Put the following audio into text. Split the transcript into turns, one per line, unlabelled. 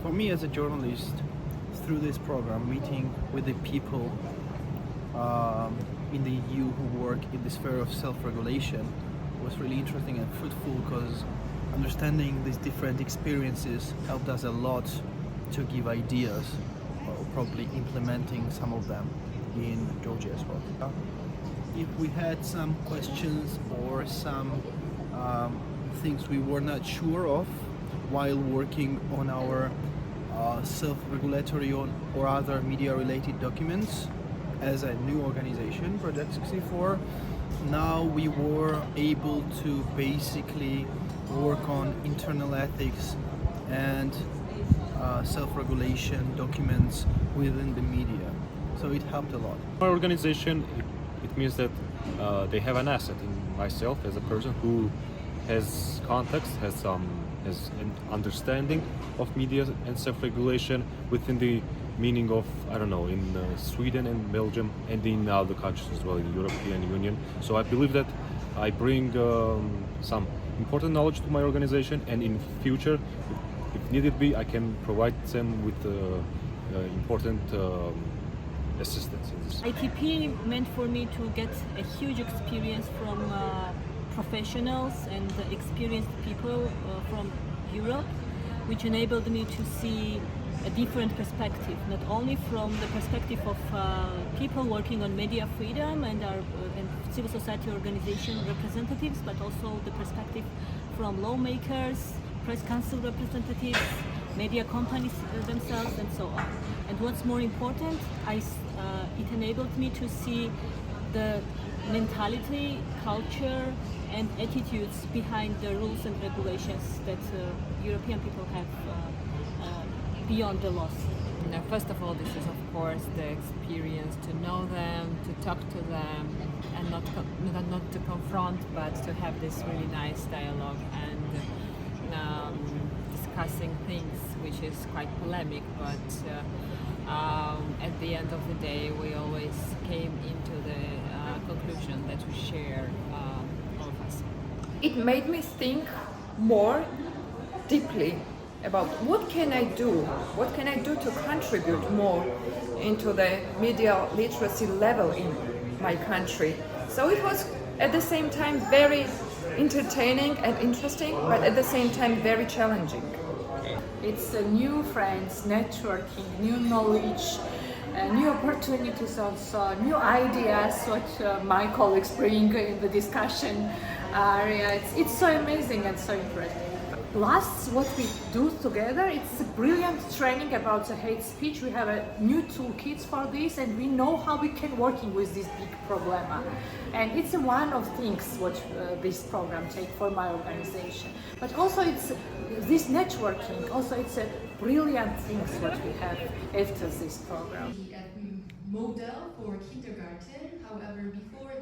For me as a journalist, through this program, meeting with the people in the EU who work in the sphere of self-regulation was really interesting and fruitful, because understanding these different experiences helped us a lot to give ideas, or probably implementing some of them in Georgia as well. If we had some questions or some things we were not sure of while working on our self-regulatory or other media-related documents as a new organization, Project 64, now we were able to basically work on internal ethics and self-regulation documents within the media. So it helped a lot.
My organization, it means that they have an asset in myself as a person who has context, has an understanding of media and self-regulation within the meaning of, I don't know, in Sweden and Belgium and in other countries as well, in the European Union. So I believe that I bring some important knowledge to my organization, and in future, if needed be, I can provide them with important assistance in this.
ITP meant for me to get a huge experience from professionals and experienced people from Europe, which enabled me to see a different perspective, not only from the perspective of people working on media freedom and civil society organization representatives, but also the perspective from lawmakers, press council representatives, media companies themselves, and so on. And what's more important, it enabled me to see the mentality, culture, and attitudes behind the rules and regulations that European people have beyond the laws.
Now, first of all, this is of course the experience to know them, to talk to them, and not to confront, but to have this really nice dialogue and discussing things which is quite polemic, but at the end of the day we always came into the conclusion that we share, all of us.
It made me think more deeply about what can I do to contribute more into the media literacy level in my country. So it was at the same time very entertaining and interesting, but at the same time very challenging.
It's new friends, networking, new knowledge, new opportunities also, new ideas what my colleagues bring in the discussion area. It's so amazing and so interesting. Plus, what we do together, it's a brilliant training about the hate speech. We have a new toolkit for this, and we know how we can working with this big problem. And it's one of things what this program take for my organization. But also it's this networking. Also, it's a brilliant things what we have after this program.
Model for kindergarten. However, before